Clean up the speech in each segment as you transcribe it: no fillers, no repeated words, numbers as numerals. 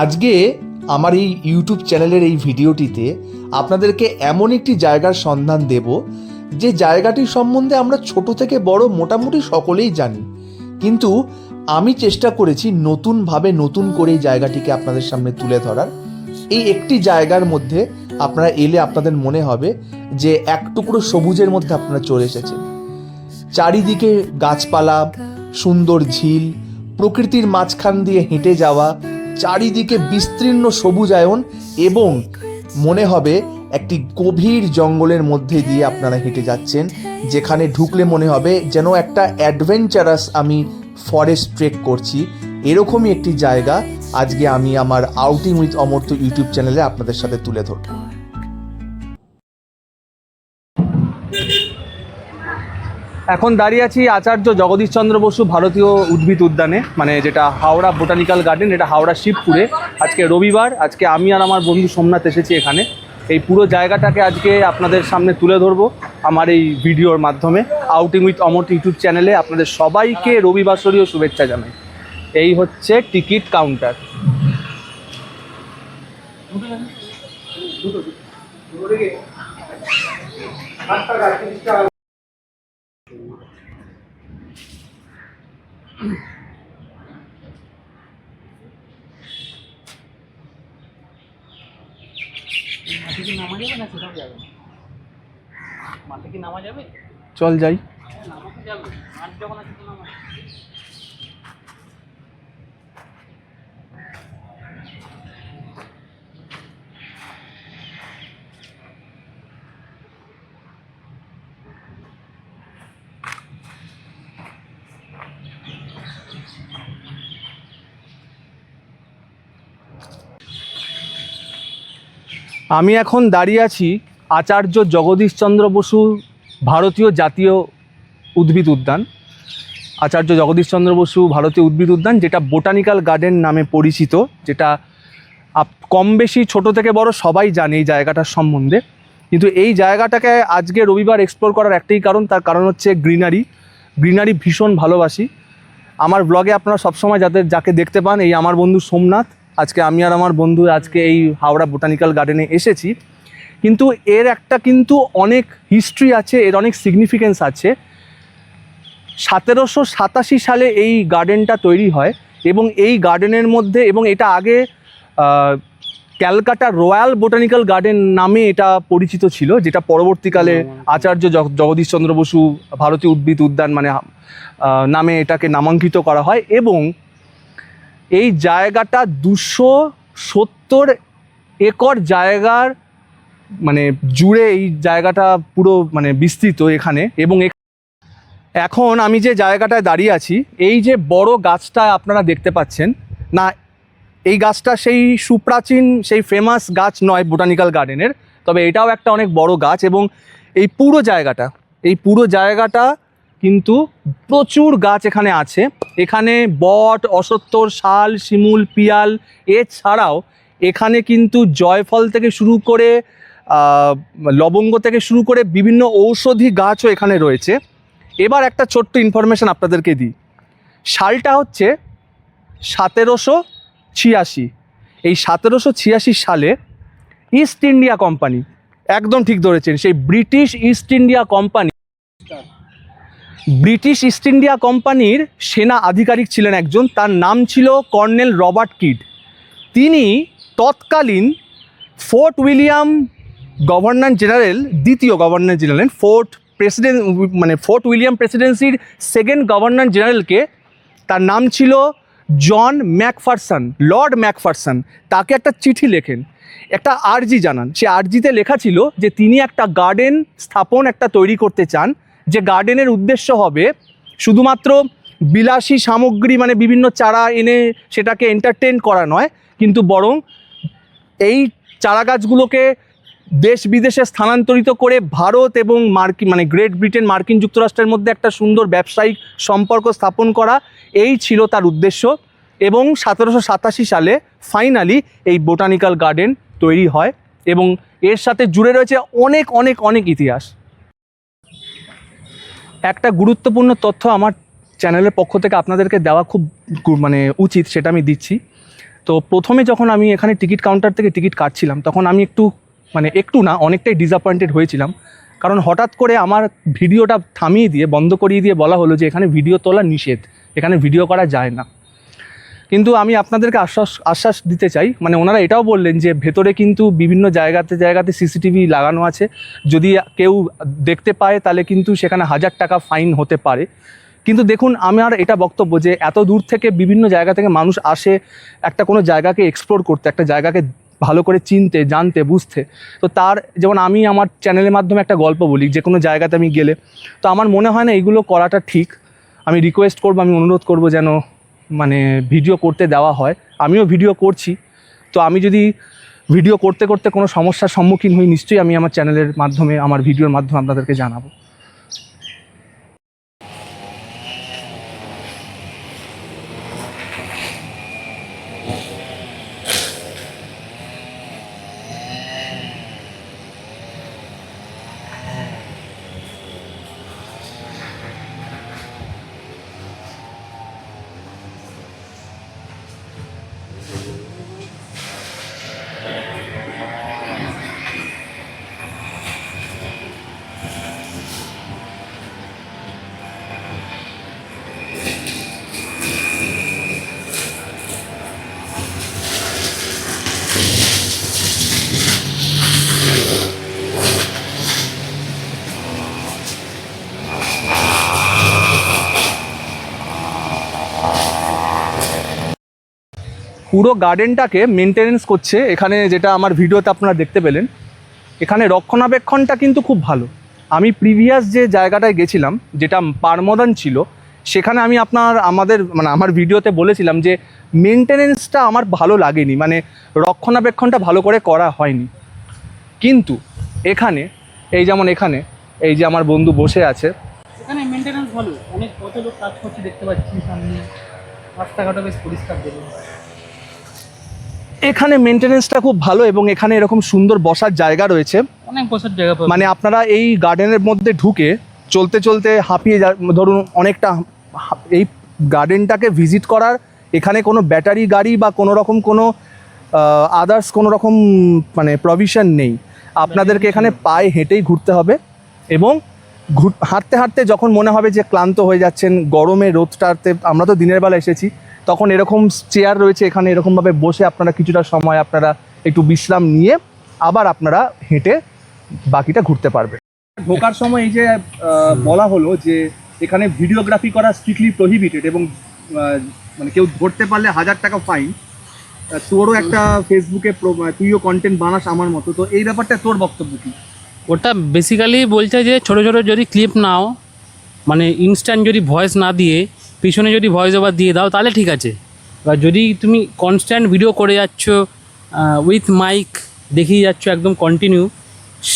আজকে আমার এই ইউটিউব চ্যানেলের এই ভিডিওটিতে আপনাদেরকে এমন একটি জায়গার সন্ধান দেব যে জায়গাটির সম্বন্ধে আমরা ছোট থেকে বড় মোটামুটি সকলেই জানি, কিন্তু আমি চেষ্টা করেছি নতুনভাবে নতুন করে এই জায়গাটিকে আপনাদের সামনে তুলে ধরার। এই একটি জায়গার মধ্যে আপনারা এলে আপনাদের মনে হবে যে এক টুকরো সবুজের মধ্যে আপনারা চলে এসেছেন। চারিদিকে গাছপালা, সুন্দর ঝিল, প্রকৃতির মাঝখান দিয়ে হেঁটে যাওয়া, চারিদিকে বিস্তীর্ণ সবুজায়ন এবং মনে হবে একটি গভীর জঙ্গলের মধ্যে দিয়ে আপনারা হেঁটে যাচ্ছেন, যেখানে ঢুকলে মনে হবে যেন একটা অ্যাডভেঞ্চারাস আমি ফরেস্ট ট্রেক করছি। এরকমই একটি জায়গা আজকে আমি আমার আউটিং উইথ অমর্ত্য ইউটিউব চ্যানেলে আপনাদের সাথে তুলে ধরব। এখন দাঁড়িয়ে আছি আচার্য জগদীশচন্দ্র বসু ভারতীয় উদ্ভিদ উদ্যানে, মানে যেটা হাওড়া বোটানিক্যাল গার্ডেন, এটা হাওড়া শিবপুরে। আজকে রবিবার, আজকে আমি আর আমার বন্ধু সোমনাথ এসেছি এখানে। এই পুরো জায়গাটাকে আজকে আপনাদের সামনে তুলে ধরবো আমার এই ভিডিওর মাধ্যমে। আউটিং উইথ অমর্ত্য ইউটিউব চ্যানেলে আপনাদের সবাইকে রবিবাসরীয় শুভেচ্ছা জানাই। এই হচ্ছে টিকিট কাউন্টার। চল যাই। আমি এখন দাঁড়িয়ে আছি আচার্য জগদীশচন্দ্র বসু ভারতীয় জাতীয় উদ্ভিদ উদ্যান। আচার্য জগদীশচন্দ্র বসু ভারতীয় উদ্ভিদ উদ্যান, যেটা বোটানিক্যাল গার্ডেন নামে পরিচিত, যেটা কম বেশি ছোট থেকে বড় সবাই জানে এই জায়গাটার সম্বন্ধে। কিন্তু এই জায়গাটাকে আজকে রবিবার এক্সপ্লোর করার একটাই কারণ, তার কারণ হচ্ছে গ্রিনারি ভীষণ ভালোবাসি। আমার ব্লগে আপনারা সবসময় যাকে দেখতে পান এই আমার বন্ধু সোমনাথ। আজকে আমি আর আমার বন্ধু আজকে এই হাওড়া বোটানিক্যাল গার্ডেনে এসেছি। কিন্তু এর একটা কিন্তু অনেক হিস্ট্রি আছে, এর অনেক সিগনিফিকেন্স আছে। 1787 সালে এই গার্ডেনটা তৈরি হয় এবং এই গার্ডেনের মধ্যে, এবং এটা আগে ক্যালকাটা রয়্যাল বোটানিক্যাল গার্ডেন নামে এটা পরিচিত ছিল, যেটা পরবর্তীকালে আচার্য জগদীশচন্দ্র বসু ভারতীয় উদ্ভিদ উদ্যান মানে নামে এটাকে নামাঙ্কিত করা হয়। এবং এই জায়গাটা 270 একর জায়গার মানে জুড়ে এই জায়গাটা পুরো মানে বিস্তৃত এখানে। এবং এখন আমি যে জায়গাটায় দাঁড়িয়ে আছি, এই যে বড় গাছটা আপনারা দেখতে পাচ্ছেন না, এই গাছটা সেই সুপ্রাচীন সেই ফেমাস গাছ নয় বোটানিক্যাল গার্ডেনের, তবে এটাও একটা অনেক বড় গাছ। এবং এই পুরো জায়গাটা কিন্তু প্রচুর গাছ এখানে আছে। এখানে বট, অশ্বত্থর, শাল, শিমুল, পিয়াল, এছাড়াও এখানে কিন্তু জয়ফল থেকে শুরু করে লবঙ্গ থেকে শুরু করে বিভিন্ন ঔষধি গাছও এখানে রয়েছে। এবার একটা ছোট্ট ইনফরমেশন আপনাদেরকে দিই। সালটা হচ্ছে 1786। এই 1786 সালে ইস্ট ইন্ডিয়া কোম্পানি, একদম ঠিক ধরেছেন, সেই ব্রিটিশ ইস্ট ইন্ডিয়া কোম্পানির সেনা আধিকারিক ছিলেন একজন, তার নাম ছিল কর্নেল রবার্ট কিড। তিনি তৎকালীন ফোর্ট উইলিয়াম দ্বিতীয় গভর্নর জেনারেল, ফোর্ট উইলিয়াম প্রেসিডেন্সির সেকেন্ড গভর্নর জেনারেলকে, তার নাম ছিল লর্ড ম্যাকফারসন, তাকে একটা চিঠি লেখেন, একটা আর্জি জানান। সে আর্জিতে লেখা ছিল যে তিনি একটা গার্ডেন তৈরি করতে চান, যে গার্ডেনের উদ্দেশ্য হবে শুধুমাত্র বিলাসী সামগ্রী মানে বিভিন্ন চারা এনে সেটাকে এন্টারটেন করা নয়, কিন্তু বরং এই চারা গাছগুলোকে দেশ বিদেশে স্থানান্তরিত করে ভারত এবং গ্রেট ব্রিটেন, মার্কিন যুক্তরাষ্ট্রের মধ্যে একটা সুন্দর ব্যবসায়িক সম্পর্ক স্থাপন করা, এই ছিল তার উদ্দেশ্য। এবং 1787 সালে ফাইনালি এই বোটানিক্যাল গার্ডেন তৈরি হয় এবং এর সাথে জুড়ে রয়েছে অনেক অনেক অনেক ইতিহাস। একটা গুরুত্বপূর্ণ তথ্য আমার চ্যানেলের পক্ষ থেকে আপনাদেরকে দেওয়া খুব উচিত, সেটা আমি দিচ্ছি। তো প্রথমে যখন আমি এখানে টিকিট কাউন্টার থেকে টিকিট কাটছিলাম তখন আমি একটু না অনেকটাই ডিসঅ্যাপয়েন্টেড হয়েছিলাম, কারণ হঠাৎ করে আমার ভিডিওটা থামিয়ে দিয়ে বন্ধ করিয়ে দিয়ে বলা হলো যে এখানে ভিডিও তোলা নিষেধ, এখানে ভিডিও করা যায় না। কিন্তু আমি আপনাদেরকে আশ্বাস দিতে চাই, মানে ওনারা এটাও বললেন যে ভেতরে কিন্তু বিভিন্ন জায়গাতে সিসিটিভি লাগানো আছে, যদি কেউ দেখতে পায় তাহলে কিন্তু সেখানে 1000 টাকা ফাইন হতে পারে। কিন্তু দেখুন, আমার এটা বক্তব্য যে এত দূর থেকে বিভিন্ন জায়গা থেকে মানুষ আসে একটা কোনো জায়গাকে এক্সপ্লোর করতে, একটা জায়গাকে ভালো করে চিনতে, জানতে, বুঝতে। তো তার যেমন আমি আমার চ্যানেলের মাধ্যমে একটা গল্প বলি যে কোনো জায়গাতে আমি গেলে, তো আমার মনে হয় না এইগুলো করাটা ঠিক। আমি রিকোয়েস্ট করব, আমি অনুরোধ করব যেন মানে ভিডিও করতে দেওয়া হয়। আমিও ভিডিও করছি, তো আমি যদি ভিডিও করতে করতে কোনো সমস্যার সম্মুখীন হই, নিশ্চয়ই আমি আমার চ্যানেলের মাধ্যমে, আমার ভিডিওর মাধ্যমে আপনাদেরকে জানাবো। পুরো গার্ডেনটাকে মেনটেনেন্স করছে এখানে, যেটা আমার ভিডিওতে আপনারা দেখতে পেলেন। এখানে রক্ষণাবেক্ষণটা কিন্তু খুব ভালো। আমি প্রিভিয়াস যে জায়গাটায় গেছিলাম, যেটা পারমদন ছিল, সেখানে আমি আমার ভিডিওতে বলেছিলাম যে মেনটেনেন্সটা আমার ভালো লাগেনি, মানে রক্ষণাবেক্ষণটা ভালো করে করা হয়নি। কিন্তু এখানে এখানে এই যে আমার বন্ধু বসে আছে, এখানে মেনটেন্যান্স ভালো, অনেক কত লোক কাজ করছে দেখতে পাচ্ছি সামনে, রাস্তাঘাটও বেশ পরিষ্কার দেখুন। এখানে মেনটেনেন্সটা খুব ভালো এবং এখানে এরকম সুন্দর বসার জায়গা রয়েছে। অনেক বসার জায়গা পাবেন। মানে আপনারা এই গার্ডেনের মধ্যে ঢুকে চলতে চলতে হাঁপিয়ে ধরুন অনেকটা, এই গার্ডেনটাকে ভিজিট করার এখানে কোনো ব্যাটারি গাড়ি বা কোনো রকম কোনো আদার্স কোনো রকম মানে প্রভিশন নেই। আপনাদেরকে এখানে পায়ে হেঁটেই ঘুরতে হবে এবং হাঁটতে হাঁটতে যখন মনে হবে যে ক্লান্ত হয়ে যাচ্ছেন, গরমে রোদটাতে, আমরা তো দিনের বেলা এসেছি, তখন এরকম চেয়ার রয়েছে এখানে, এরকমভাবে বসে আপনারা কিছুটা সময় আপনারা একটু বিশ্রাম নিয়ে আবার আপনারা হেঁটে বাকিটা ঘুরতে পারবে। ঢোকার সময় এই যে বলা হলো যে এখানে ভিডিওগ্রাফি করা স্ট্রিক্টলি প্রহিবিটেড এবং মানে কেউ ধরতে পারলে 1000 টাকা ফাইন। তোরও একটা ফেসবুকে তুইও কন্টেন্ট বানাস আমার মতো, তো এই ব্যাপারটা তোর বক্তব্য কি? ওটা বেসিক্যালি বলছে যে ছোটো ছোটো যদি ক্লিপ নাও, মানে ইনস্ট্যান্ট যদি ভয়েস না দিয়ে পিছনে যদি ভয়েস ওভার দিয়ে দাও তাহলে ঠিক আছে। এবার যদি তুমি কনস্ট্যান্ট ভিডিও করে যাচ্ছ উইথ মাইক দেখিয়ে যাচ্ছ একদম কন্টিনিউ,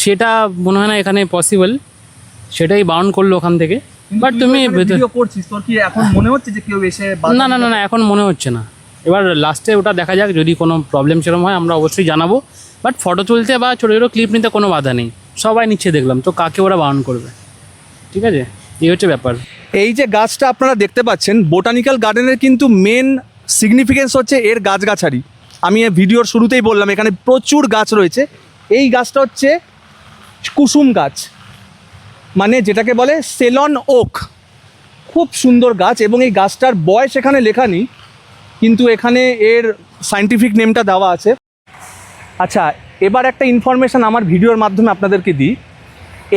সেটা মনে হয় না এখানে পসিবল, সেটাই বারণ করলো ওখান থেকে। বাট তুমি ভিডিও করছিস, তোর কি এখন মনে হচ্ছে যে কেউ এসে না না না না এখন মনে হচ্ছে না। এবার লাস্টে ওটা দেখা যাক, যদি কোনো প্রবলেম সেরকম হয় আমরা অবশ্যই জানাবো। বাট ফটো তুলতে বা ছোটো ছোটো ক্লিপ নিতে কোনো বাধা নেই, সবাই নিচ্ছে দেখলাম, তো কাকে ওরা বারণ করবে? ঠিক আছে, এই হচ্ছে ব্যাপার। এই যে গাছটা আপনারা দেখতে পাচ্ছেন, বোটানিক্যাল গার্ডেনের কিন্তু মেন সিগনিফিকেন্স হচ্ছে এর গাছগাছালি। আমি এই ভিডিওর শুরুতেই বললাম এখানে প্রচুর গাছ রয়েছে। এই গাছটা হচ্ছে কুসুম গাছ, মানে যেটাকে বলে সেলন ওক, খুব সুন্দর গাছ। এবং এই গাছটার বয়স এখানে লেখা নেই, কিন্তু এখানে এর সায়েন্টিফিক নেমটা দেওয়া আছে। আচ্ছা, এবার একটা ইনফরমেশান আমার ভিডিওর মাধ্যমে আপনাদেরকে দিই।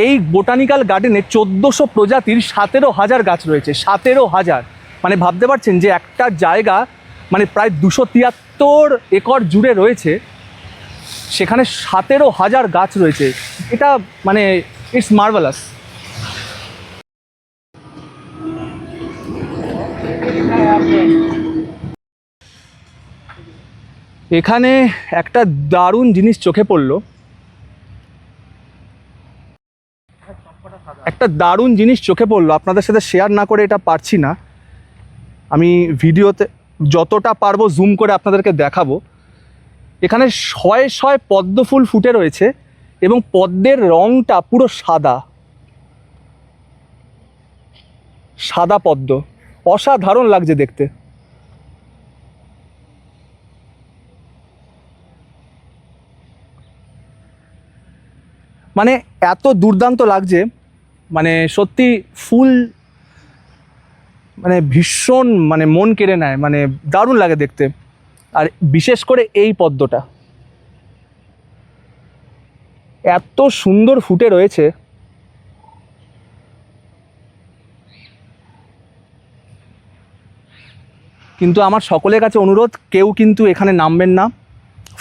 এই বোটানিক্যাল গার্ডেনে 1400 প্রজাতির 17,000 গাছ রয়েছে। 17,000, মানে ভাবতে পারছেন যে একটা জায়গা মানে প্রায় 273 একর জুড়ে রয়েছে, সেখানে 17,000 গাছ রয়েছে। এটা মানে ইটস মার্ভেলাস। এখানে একটা দারুণ জিনিস চোখে পড়লো, আপনাদের সাথে শেয়ার না করে এটা পারছি না। আমি ভিডিওতে যতটা পারবো জুম করে আপনাদেরকে দেখাবো। এখানে শয়ে শয়ে পদ্ম ফুল ফুটে রয়েছে এবং পদ্মের রঙটা পুরো সাদা, সাদা পদ্ম, অসাধারণ লাগছে দেখতে। মানে এত দুর্দান্ত লাগছে, মানে সত্যি ফুল মানে ভীষণ মানে মন কেড়ে নেয়, মানে দারুণ লাগে দেখতে। আর বিশেষ করে এই পদ্মটা এত সুন্দর ফুটে রয়েছে, কিন্তু আমার সকলের কাছে অনুরোধ, কেউ কিন্তু এখানে নামবেন না,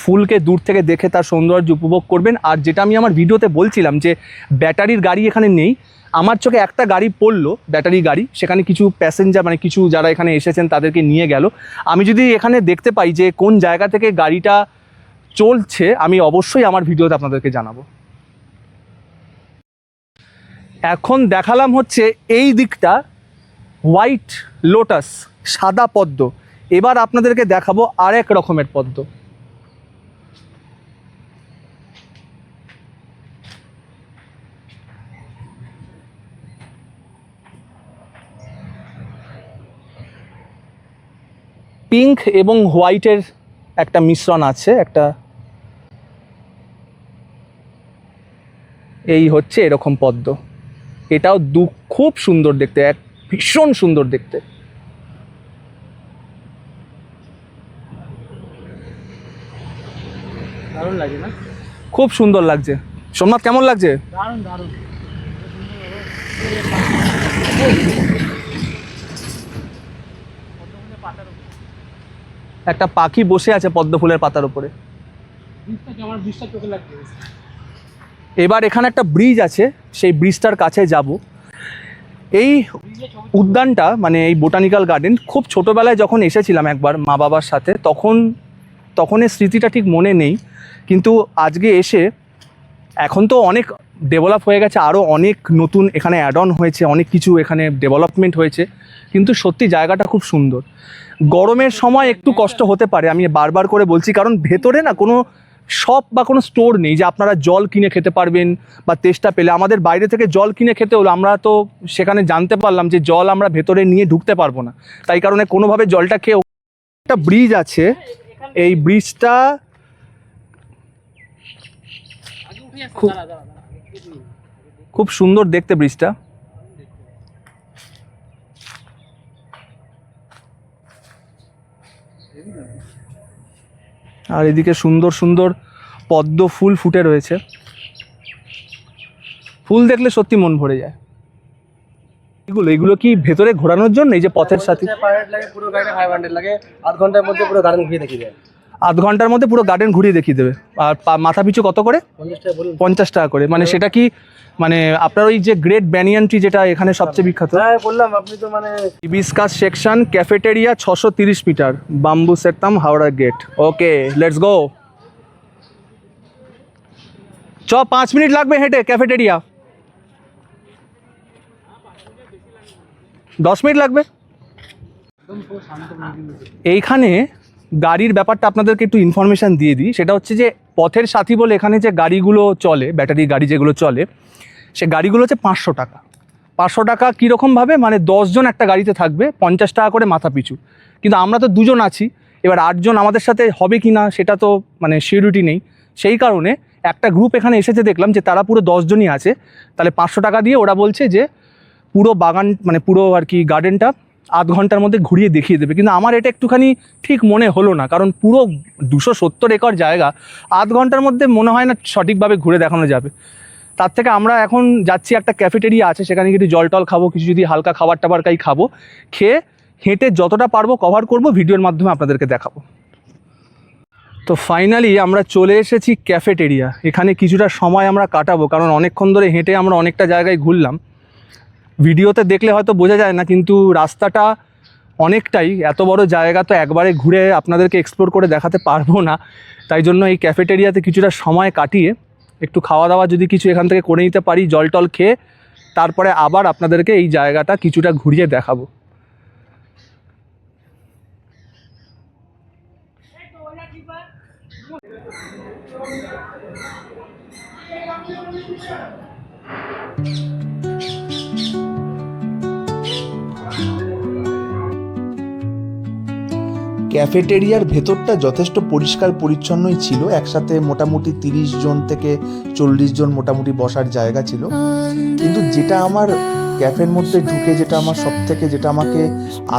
ফুলকে দূর থেকে দেখে তার সৌন্দর্য উপভোগ করবেন। আর যেটা আমি আমার ভিডিওতে বলছিলাম যে ব্যাটারির গাড়ি এখানে নেই, আমার চোখে একটা গাড়ি পড়লো ব্যাটারি গাড়ি, সেখানে কিছু প্যাসেঞ্জার মানে কিছু যারা এখানে এসেছেন তাদেরকে নিয়ে গেল। আমি যদি এখানে দেখতে পাই যে কোন জায়গা থেকে গাড়িটা চলছে, আমি অবশ্যই আমার ভিডিওতে আপনাদেরকে জানাবো। এখন দেখালাম হচ্ছে এই দিকটা হোয়াইট লোটাস, সাদা পদ্ম। এবার আপনাদেরকে দেখাবো আরেক রকমের পদ্ম। পিঙ্ক এবং হোয়াইটের একটা মিশ্রণ আছে, একটা এই হচ্ছে এরকম পদ্ম। এটাও খুব সুন্দর দেখতে, এক ভীষণ সুন্দর দেখতে। দারুণ লাগে না? খুব সুন্দর লাগছে। সোমনাথ, কেমন লাগছে? দারুণ দারুণ। একটা পাখি বসে আছে পদ্ম ফুলের পাতার উপরে। আমার বৃষ্টিটা চোখে লাগছে। এবার এখানে একটা ব্রিজ আছে, সেই ব্রিজটার কাছে যাব। এই উদ্যানটা মানে এই বোটানিক্যাল গার্ডেন খুব ছোটোবেলায় যখন এসেছিলাম একবার মা বাবার সাথে, তখনের স্মৃতিটা ঠিক মনে নেই, কিন্তু আজকে এসে এখন তো অনেক ডেভেলপ হয়ে গেছে, আরও অনেক নতুন এখানে অ্যাড অন হয়েছে, অনেক কিছু এখানে ডেভেলপমেন্ট হয়েছে, কিন্তু সত্যি জায়গাটা খুব সুন্দর। গরমের সময় একটু কষ্ট হতে পারে, আমি বারবার করে বলছি, কারণ ভেতরে না কোনো শপ বা কোনো স্টোর নেই যে আপনারা জল কিনে খেতে পারবেন বা তেষ্টা পেলে। আমাদের বাইরে থেকে জল কিনে খেতে হলো, আমরা তো সেখানে জানতে পারলাম যে জল আমরা ভেতরে নিয়ে ঢুকতে পারবো না, তাই কারণে কোনোভাবে জলটা খেয়ে। একটা ব্রিজ আছে, এই ব্রিজটা খুব সুন্দর দেখতে ব্রিজটা। আর এদিকে সুন্দর সুন্দর পদ্ম ফুল ফুটে রয়েছে, ফুল দেখলে সত্যি মন ভরে যায়। এগুলো কি ভেতরে ঘোরানোর জন্য? এই যে পথের সাথে পুরো গাড়ি 500 লাগে, আধ ঘন্টার মধ্যে পুরো গার্ডেন ঘুরিয়ে দেখিয়ে দেয়। আধ ঘন্টার মধ্যে পুরো গার্ডেন ঘুরিয়ে দেখিয়ে দেবে। আর মাথা পিছু কত করে? 50 টাকা বলুন। 50 টাকা করে। মানে সেটা কি মানে আপনার ওই যে গ্রেট ব্যানিয়ান ট্রি যেটা এখানে সবচেয়ে বিখ্যাত? হ্যাঁ বললাম, আপনি তো মানে hibiscus section, cafeteria, 630 metre, bamboo সেটতাম, Howrah gate. Okay, let's go. 5 minute লাগবে হেঁটে ক্যাফেটেরিয়া, 10 মিনিট লাগবে। এইখানে গাড়ির ব্যাপারটা আপনাদেরকে একটু ইনফরমেশান দিয়ে দিই। সেটা হচ্ছে যে পথের সাথী বলে এখানে যে গাড়িগুলো চলে, ব্যাটারি গাড়ি যেগুলো চলে, সে গাড়িগুলো হচ্ছে 500 টাকা। 500 টাকা কীরকমভাবে, মানে 10 জন একটা গাড়িতে থাকবে, 50 টাকা করে মাথা পিছু। কিন্তু আমরা তো 2 জন আছি, এবার 8 জন আমাদের সাথে হবে কি না সেটা তো মানে সিউরিটি নেই। সেই কারণে একটা গ্রুপ এখানে এসেছে, দেখলাম যে তারা পুরো 10 জনই আছে। তাহলে 500 টাকা দিয়ে ওরা বলছে যে পুরো বাগান মানে পুরো আর কি গার্ডেনটা আধ ঘন্টার মধ্যে ঘুরিয়ে দেখিয়ে দেবে। কিন্তু আমার এটা একটুখানি ঠিক মনে হলো না, কারণ পুরো 270 একর জায়গা আধ ঘন্টার মধ্যে মনে হয় না সঠিকভাবে ঘুরে দেখানো যাবে। তার থেকে আমরা এখন যাচ্ছি, একটা ক্যাফেটেরিয়া আছে, সেখানে কিছু জল টল খাবো, কিছু যদি হালকা খাবার টাবার খাবো, খেয়ে হেঁটে যতটা পারবো কভার করব, ভিডিওর মাধ্যমে আপনাদেরকে দেখাবো। তো ফাইনালি আমরা চলে এসেছি ক্যাফেটেরিয়া। এখানে কিছুটা সময় আমরা কাটাবো, কারণ অনেকক্ষণ ধরে হেঁটে আমরা অনেকটা জায়গায় ঘুরলাম। ভিডিওতে দেখলে হয়তো বোঝা যায় না, কিন্তু রাস্তাটা অনেকটাই, এত বড় জায়গা তো একবারে ঘুরে আপনাদেরকে এক্সপ্লোর করে দেখাতে পারবো না। তাই জন্য এই ক্যাফেটেরিয়াতে কিছুটা সময় কাটিয়ে একটু খাওয়া দাওয়া যদি কিছু এখান থেকে করে নিতে পারি, জল টল খেয়ে, তারপরে আবার আপনাদেরকে এই জায়গাটা কিছুটা ঘুরিয়ে দেখাবো। ক্যাফেটেরিয়ার ভেতরটা যথেষ্ট পরিষ্কার পরিচ্ছন্নই ছিল, একসাথে মোটামুটি 30 জন থেকে 40 জন মোটামুটি বসার জায়গা ছিল। কিন্তু যেটা আমার ক্যাফের মধ্যে ঢুকে যেটা আমার সব থেকে যেটা আমাকে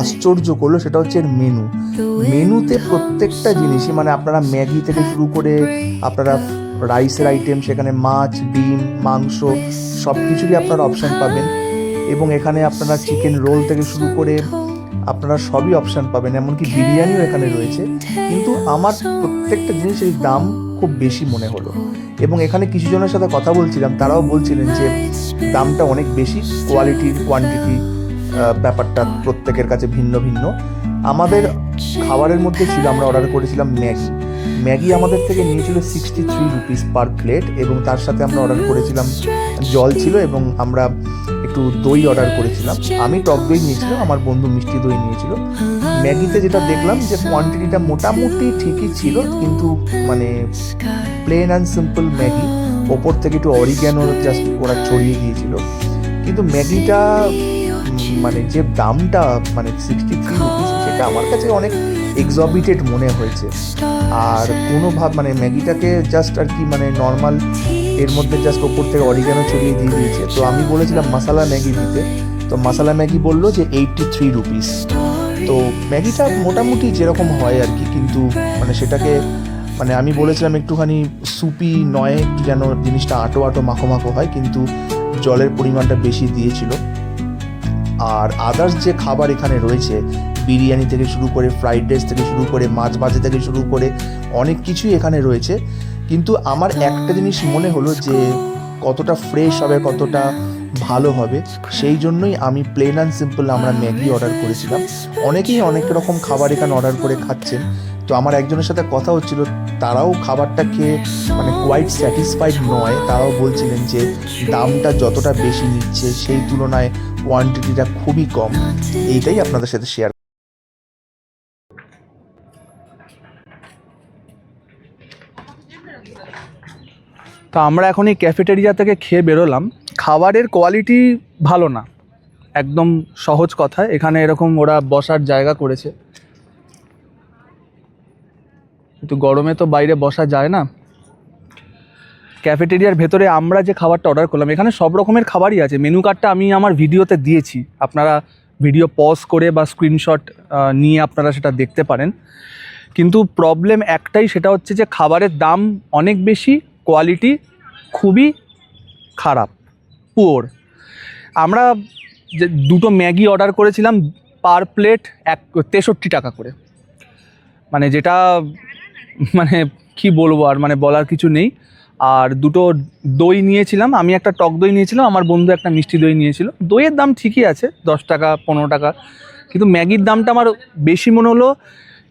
আশ্চর্য করলো সেটা হচ্ছে এর মেনুতে প্রত্যেকটা জিনিসই, মানে আপনারা ম্যাগি থেকে শুরু করে আপনারা রাইসের আইটেম, সেখানে মাছ, ডিম, মাংস সব কিছুরই আপনারা অপশান পাবেন। এবং এখানে আপনারা চিকেন রোল থেকে শুরু করে আপনারা সবই অপশান পাবেন, এমনকি বিরিয়ানিও এখানে রয়েছে। কিন্তু আমার প্রত্যেকটা জিনিসের দাম খুব বেশি মনে হলো। এবং এখানে কিছু জনের সাথে কথা বলছিলাম, তারাও বলছিলেন যে দামটা অনেক বেশি, কোয়ালিটির কোয়ান্টিটি ব্যাপারটা প্রত্যেকের কাছে ভিন্ন ভিন্ন। আমাদের খাবারের মধ্যে ছিল, আমরা অর্ডার করেছিলাম ম্যাগি আমাদের থেকে নিয়েছিল 63 রুপিস পার প্লেট, এবং তার সাথে আমরা অর্ডার করেছিলাম জল ছিল, এবং আমরা একটু দই অর্ডার করেছিলাম। আমি টক দই নিয়েছিলাম, আমার বন্ধু মিষ্টি দই নিয়েছিল। ম্যাগিতে যেটা দেখলাম যে কোয়ান্টিটিটা মোটামুটি ঠিকই ছিল, কিন্তু মানে প্লেন অ্যান্ড সিম্পল ম্যাগি, ওপর থেকে একটু অরিগ্যানো জাস্ট ওরা ছড়িয়ে দিয়েছিল। কিন্তু ম্যাগিটা মানে যে দামটা মানে 63 রুপিস, সেটা আমার কাছে অনেক এক্সঅরবিটেড মনে হয়েছে। আর মানে ম্যাগিটাকে জাস্ট আর কি মানে নর্মাল, এর মধ্যে জাস্ট ওপর থেকে অরিগ্যানো ছড়িয়ে দিয়ে দিয়েছে। তো আমি বলেছিলাম মশালা ম্যাগি দিতে, তো মশালা ম্যাগি বললো যে 83 রুপিস। তো ম্যাগিটা মোটামুটি যেরকম হয় আর কি, কিন্তু মানে সেটাকে মানে আমি বলেছিলাম একটুখানি সুপি নয়, একটু যেন জিনিসটা আটো মাখো মাখো হয়, কিন্তু জলের পরিমাণটা বেশি দিয়েছিল। আর আদার্স যে খাবার এখানে রয়েছে, বিরিয়ানি থেকে শুরু করে ফ্রাইড রাইস থেকে শুরু করে মাছ ভাজা থেকে শুরু করে অনেক কিছুই এখানে রয়েছে। কিন্তু আমার একটা জিনিস মনে হলো যে কতটা ফ্রেশ হবে, কতটা ভালো হবে, সেই জন্যই আমি প্লেন অ্যান্ড সিম্পল আমরা ম্যাগি অর্ডার করেছিলাম। অনেকেই অনেক রকম খাবার এখানে অর্ডার করে খাচ্ছেন। তো আমার একজনের সাথে কথা হচ্ছিল, তারাও খাবারটা খেয়ে মানে কোয়াইট স্যাটিসফাইড নয়। তারাও বলছিলেন যে দামটা যতটা বেশি নিচ্ছে সেই তুলনায় কোয়ান্টিটিটা খুবই কম। এইটাই আপনাদের সাথে শেয়ার। তো আমরা এখন এই ক্যাফেটেরিয়া থেকে খেয়ে বেরোলাম। খাবারের কোয়ালিটি ভালো না, একদম সহজ কথা। এখানে এরকম ওরা বসার জায়গা করেছে, কিন্তু গরমে তো বাইরে বসা যায় না। ক্যাফেটেরিয়ার ভেতরে আমরা যে খাবারটা অর্ডার করলাম, এখানে সব রকমের খাবারই আছে। মেনু কার্ডটা আমি আমার ভিডিওতে দিয়েছি, আপনারা ভিডিও পজ করে বা স্ক্রিনশট নিয়ে আপনারা সেটা দেখতে পারেন। কিন্তু প্রবলেম একটাই, সেটা হচ্ছে যে খাবারের দাম অনেক বেশি, কোয়ালিটি খুবই খারাপ, পুয়ার। আমরা যে দুটো ম্যাগি অর্ডার করেছিলাম, পার প্লেট 63 টাকা করে, মানে যেটা মানে কি বলবো আর, মানে বলার কিছু নেই। আর দুটো দই নিয়েছিলাম, আমি একটা টক দই নিয়েছিলাম, আমার বন্ধু একটা মিষ্টি দই নিয়েছিল। দইয়ের দাম ঠিকই আছে, 10 টাকা 15 টাকা, কিন্তু ম্যাগির দামটা আমার বেশি মনে হলো।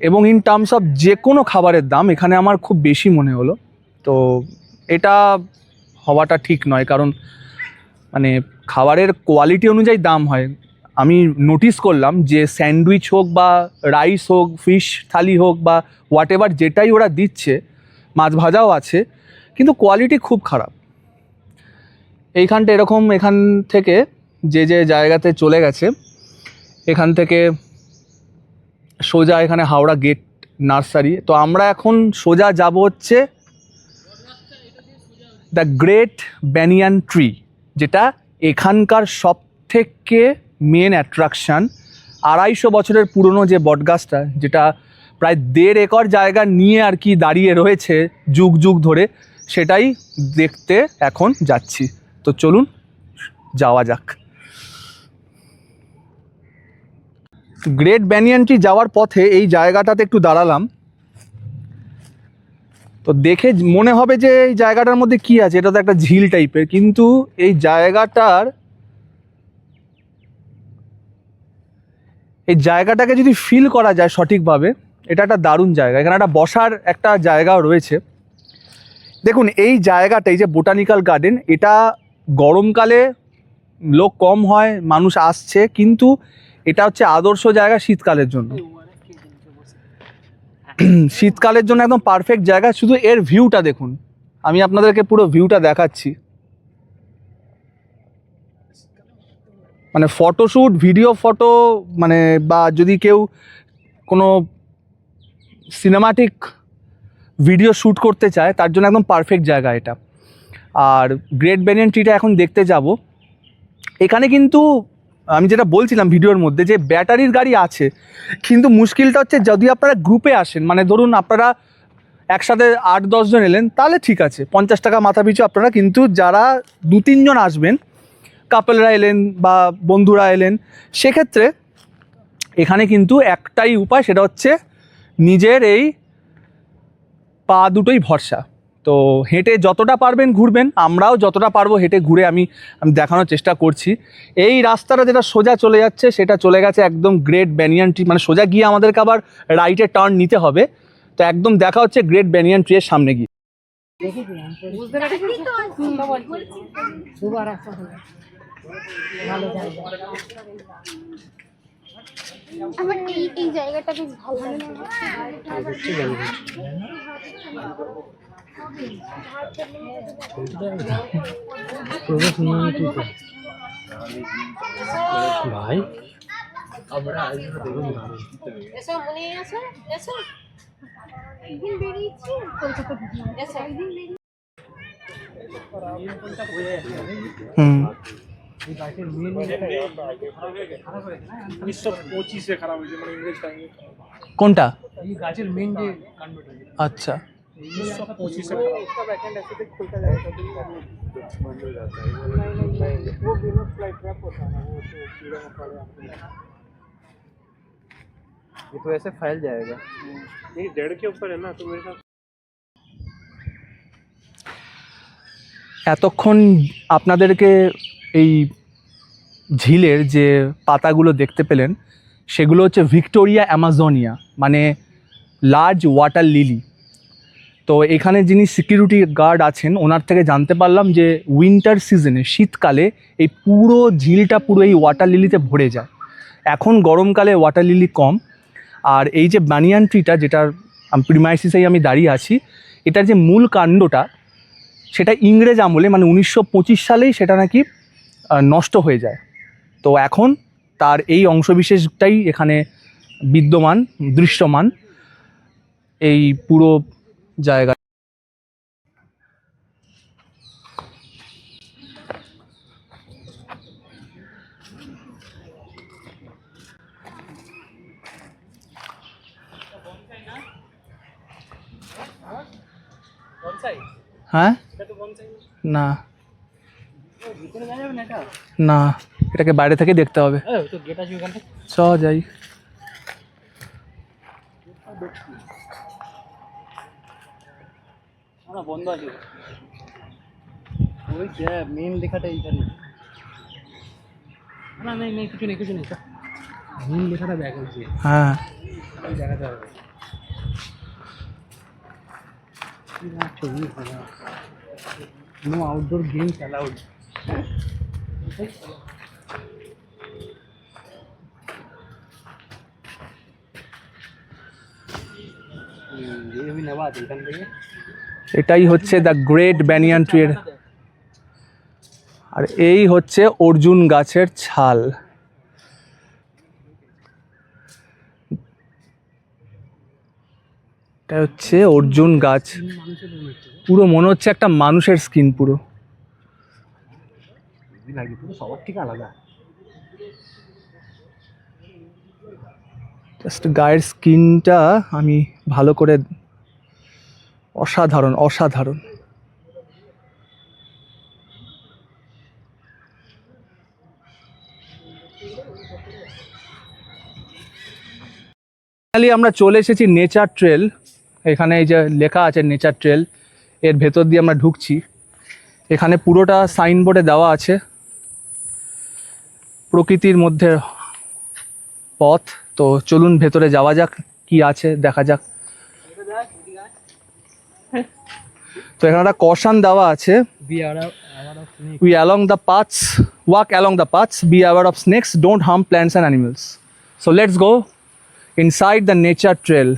এবং ইন টার্মস অফ যে কোনো খাবারের দাম এখানে আমার খুব বেশি মনে হলো। তো এটা হওয়াটা ঠিক নয়, কারণ মানে খাবারের কোয়ালিটি অনুযায়ী দাম হয়। আমি নোটিস করলাম যে স্যান্ডউইচ হোক বা রাইস হোক, ফিশ থালি হোক বা হোয়াট এভার যেটাই ওরা দিচ্ছে, মাছ ভাজাও আছে, কিন্তু কোয়ালিটি খুব খারাপ। এইখানটা এরকম, এখান থেকে যে জায়গাতে চলে গেছে, এখান থেকে সোজা এখানে হাওড়া গেট নার্সারি। তো আমরা এখন সোজা যাব হচ্ছে দ্য গ্রেট ব্যানিয়ান ট্রি, যেটা এখানকার সব থেকে মেন অ্যাট্রাকশান। 250 বছরের পুরনো যে বটগাছটা, যেটা প্রায় 1.5 একর জায়গা নিয়ে আর কি দাঁড়িয়ে রয়েছে যুগ যুগ ধরে, সেটাই দেখতে এখন যাচ্ছি। তো চলুন যাওয়া যাক। গ্রেট ব্যানিয়ান ট্রি যাওয়ার পথে এই জায়গাটাতে একটু দাঁড়ালাম, তো দেখে মনে হবে যে এই জায়গাটার মধ্যে কি আছে, এটা তো একটা ঝিল টাইপের, কিন্তু এই জায়গাটাকে যদি ফিল করা যায় সঠিকভাবে, এটা একটা দারুণ জায়গা। এখানে একটা বসার একটা জায়গাও রয়েছে। দেখুন এই জায়গাটা, এই যে বোটানিক্যাল গার্ডেন, এটা গরমকালে লোক কম হয়, মানুষ আসছে, কিন্তু এটা হচ্ছে আদর্শ জায়গা শীতকালের জন্য। শীতকালের জন্য একদম পারফেক্ট জায়গা। শুধু এর ভিউটা দেখুন, আমি আপনাদেরকে পুরো ভিউটা দেখাচ্ছি। মানে ফটোশ্যুট, ভিডিও ফটো, মানে বা যদি কেউ কোনো সিনেমাটিক ভিডিও শ্যুট করতে চায় তার জন্য একদম পারফেক্ট জায়গা এটা। আর গ্রেট ব্যানিয়ান ট্রিটা এখন দেখতে যাব। এখানে কিন্তু আমি যেটা বলছিলাম ভিডিওর মধ্যে যে ব্যাটারির গাড়ি আছে, কিন্তু মুশকিলটা হচ্ছে যদি আপনারা গ্রুপে আসেন, মানে ধরুন আপনারা একসাথে 8-10 জন এলেন তাহলে ঠিক আছে, 50 টাকা মাথা পিছু আপনারা, কিন্তু যারা 2-3 জন আসবেন, কাপলরা এলেন বা বন্ধুরা এলেন, সেক্ষেত্রে এখানে কিন্তু একটাই উপায়, সেটা হচ্ছে নিজের এই পা দুটোই ভরসা। তো হেঁটে যতটা পারবেন ঘুরবেন, আমরাও যতটা পারবো হেঁটে ঘুরে আমি দেখানোর চেষ্টা করছি। এই রাস্তাটা যেটা সোজা চলে যাচ্ছে সেটা চলে গেছে একদম গ্রেট ব্যানিয়ান ট্রি, মানে সোজা গিয়ে আমাদেরকে আবার রাইটে টার্ন নিতে হবে। তো একদম দেখা হচ্ছে গ্রেট ব্যানিয়ান ট্রির সামনে গিয়ে। আমার এই জায়গাটা বেশ ভালো লাগছে। ভাই এসো মনে আছে এসো একদিন বেরিয়েছি কলকাতা থেকে এসো একদিন বেরিয়ে হুম, কোনটা? এই গাছের মেন যে কাণ্ডটা আচ্ছা, 1925 ये तो ऐसे फैल जाएगा। नहीं 1.5 के ऊपर है ना, तो मेरे साथ এতক্ষণ আপনাদেরকে এই ঝিলের যে পাতাগুলো দেখতে পেলেন সেগুলো হচ্ছে ভিক্টোরিয়া অ্যামাজনিয়া, মানে লার্জ ওয়াটার লিলি। তো এখানে যিনি সিকিউরিটি গার্ড আছেন ওনার থেকে জানতে পারলাম যে উইন্টার সিজনে, শীতকালে এই পুরো ঝিলটা পুরো এই ওয়াটার লিলিতে ভরে যায়। এখন গরমকালে ওয়াটার লিলি কম। আর এই যে ব্যানিয়ান ট্রিটা, যেটার প্রিমাইসিসেই আমি দাঁড়িয়ে আছি, এটার যে মূল কাণ্ডটা সেটা ইংরেজ আমলে, মানে 1925 সালেই সেটা নাকি নষ্ট হয়ে যায়। তো এখন তার এই অংশবিশেষটাই এখানে বিদ্যমান, দৃশ্যমান এই পুরো জায়গা। হ্যাঁ, না না, এটাকে বাইরে থেকে দেখতে হবে। তো গেট আছে ওখানটা। চ যাই। না বন্ধ আছে, ওই যে মেন লেখাটা এইখানে। না নেই নেই, কিছু নেই কিছু নেই, মেন লেখাটা ব্যাগ হচ্ছে, হ্যাঁ, ওই দেখাতে হবে। ছবি নো আউটডোর গেমস অ্যালাউড। আমি নেওয়া আছে এখান থেকে। এটাই হচ্ছে দ্য গ্রেট ব্যানিয়ান ট্রির, আর এই হচ্ছে অর্জুন গাছের ছাল। এটা হচ্ছে অর্জুন গাছ, পুরো মনে হচ্ছে একটা মানুষের স্কিন পুরো। সবার থেকে আলাদা। জাস্ট গায়ের স্কিনটা আমি ভালো করে, অসাধারণ অসাধারণ। ফাইনালি আমরা চলে এসেছি নেচার ট্রেল। এখানে এই যে লেখা আছে নেচার ট্রেল, এর ভেতর দিয়ে আমরা ঢুকছি। এখানে পুরোটা সাইনবোর্ডে দেওয়া আছে প্রকৃতির মধ্যে পথ। তো চলুন ভেতরে যাওয়া যাক, কি আছে দেখা যাক। তো এখানে একটা কশন দেওয়া আছে, we along the paths, walk along the paths, be aware of snakes, don't harm plants and animals. So let's go inside the nature trail.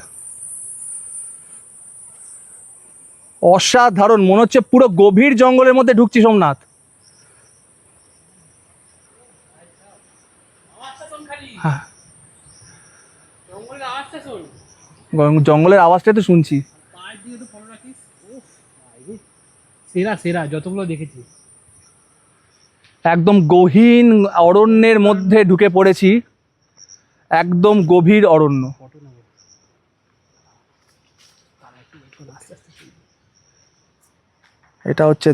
অসাধারণ, মনে হচ্ছে পুরো গভীর জঙ্গলের মধ্যে ঢুকছি সোমনাথ। হ্যাঁ, জঙ্গলের আওয়াজটা শোন। জঙ্গলের আওয়াজটা তো শুনছি। পায়ের দিকে একটু ফলো রাখিস। উফ, ভাই, সেরা সেরা যতগুলো দেখেছি। একদম গহীন অরণ্যের মধ্যে ঢুকে পড়েছি, একদম গভীর অরণ্য। এটা হচ্ছে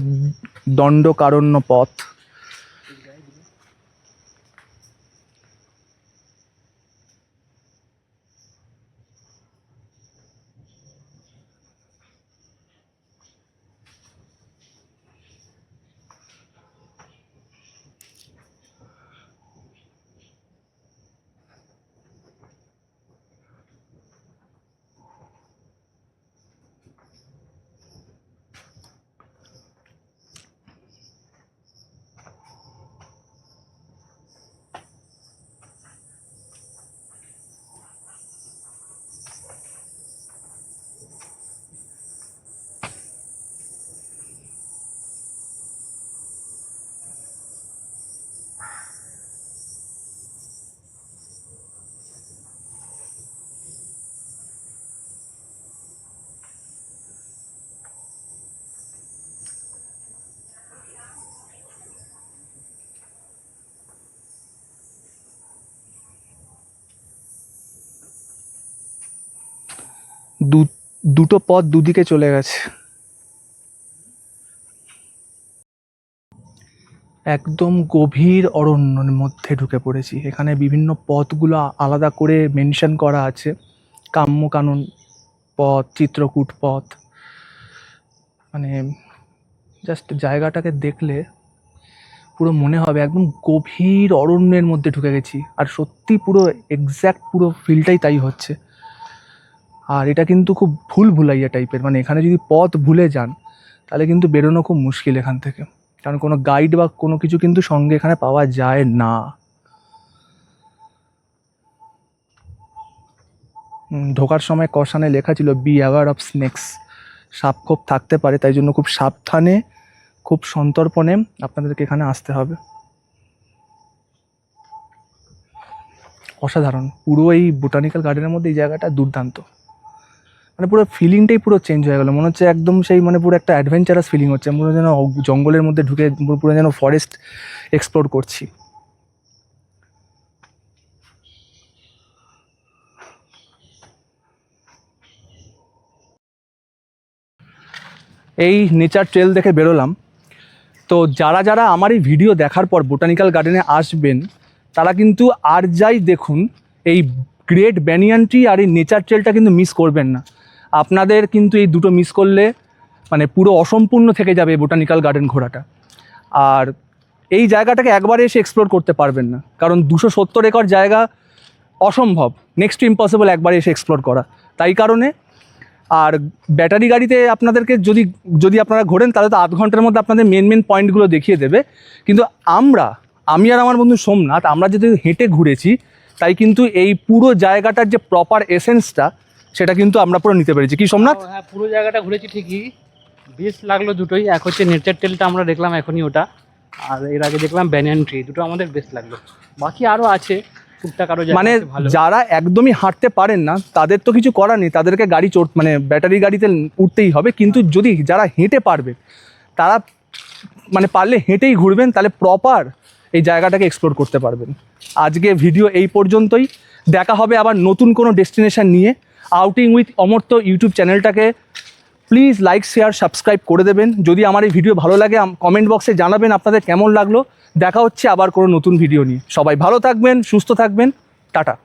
দণ্ডকারণ্য পথ। দুটো পথ দুদিকে চলে গেছে। একদম গভীর অরণ্যের মধ্যে ঢুকে পড়েছি। এখানে বিভিন্ন পথগুলো আলাদা করে মেনশন করা আছে, কাম্যকানন পথ, চিত্রকূট পথ। মানে জাস্ট জায়গাটাকে দেখলে পুরো মনে হবে একদম গভীর অরণ্যের মধ্যে ঢুকে গেছি। আর সত্যি পুরো এক্স্যাক্ট পুরো ফিলটাই তাই হচ্ছে। আর এটা কিন্তু খুব ভুলাইয়া টাইপের, মানে এখানে যদি পথ ভুলে যান তাহলে কিন্তু বেরোনো খুব মুশকিল এখান থেকে, কারণ কোনো গাইড বা কোনো কিছু কিন্তু সঙ্গে এখানে পাওয়া যায় না। ঢোকার সময় কষানে লেখা ছিল বি অ্যাওয়ার অফ স্নেকস, সাপ খোপ থাকতে পারে, তাই জন্য খুব সাবধানে খুব সন্তর্পণে আপনাদেরকে এখানে আসতে হবে। অসাধারণ, পুরো এই বোটানিক্যাল গার্ডেনের মধ্যে এই জায়গাটা দুর্দান্ত। মানে পুরো ফিলিংটাই পুরো চেঞ্জ হয়ে গেল, মনে হচ্ছে একদম সেই মানে পুরো একটা অ্যাডভেঞ্চারাস ফিলিং হচ্ছে, পুরো যেন জঙ্গলের মধ্যে ঢুকে পুরো যেন ফরেস্ট এক্সপ্লোর করছি। এই নেচার ট্রেল দেখে বেরোলাম। তো যারা যারা আমার এই ভিডিও দেখার পর বোটানিক্যাল গার্ডেনে আসবেন তারা কিন্তু আর যাই দেখুন, এই গ্রেট ব্যানিয়ান ট্রি আর এই নেচার ট্রেলটা কিন্তু মিস করবেন না। আপনাদের কিন্তু এই দুটো মিস করলে মানে পুরো অসম্পূর্ণ থেকে যাবে বোটানিক্যাল গার্ডেন ঘোরাটা। আর এই জায়গাটাকে একবারে এসে এক্সপ্লোর করতে পারবেন না, কারণ 270 একর জায়গা অসম্ভব, নেক্সট টু ইম্পসিবল একবারে এসে এক্সপ্লোর করা। তাই কারণে আর ব্যাটারি গাড়িতে আপনাদেরকে যদি আপনারা ঘোরেন তাহলে তো আধ ঘন্টার মধ্যে আপনাদের মেন পয়েন্টগুলো দেখিয়ে দেবে। কিন্তু আমি আর আমার বন্ধু সোমনাথ, আমরা যদি হেঁটে ঘুরেছি তাই কিন্তু এই পুরো জায়গাটার যে প্রপার এসেন্সটা সেটা কিন্তু আমরা পুরো নিতে পেরেছি। কি সোমনাথ? হ্যাঁ, পুরো জায়গাটা ঘুরেছি ঠিকই, বেস্ট লাগলো দুটোই। এক হচ্ছে নেচার ট্রেলটা আমরা দেখলাম এখনই ওটা, আর এর আগে দেখলাম ব্যানিয়ান ট্রি, দুটো আমাদের বেস্ট লাগলো। বাকি আরও আছে টুকটাক আরও, মানে ভালো। যারা একদমই হাঁটতে পারেন না তাদের তো কিছু করার নেই, তাদেরকে গাড়ি মানে ব্যাটারি গাড়িতে উঠতেই হবে। কিন্তু যদি যারা হেঁটে পারবে তারা মানে পারলে হেঁটেই ঘুরবেন, তাহলে প্রপার এই জায়গাটাকে এক্সপ্লোর করতে পারবেন। আজকে ভিডিও এই পর্যন্তই, দেখা হবে আবার নতুন কোনো ডেস্টিনেশন নিয়ে। আউটিং উইথ অমর্ত্য ইউটিউব চ্যানেলটাকে প্লিজ লাইক শেয়ার সাবস্ক্রাইব করে দেবেন। যদি আমার এই ভিডিও ভালো লাগে কমেন্ট বক্সে জানাবেন আপনাদের কেমন লাগলো। দেখা হচ্ছে আবার কোনো নতুন ভিডিও নিয়ে। সবাই ভালো থাকবেন, সুস্থ থাকবেন, টাটা।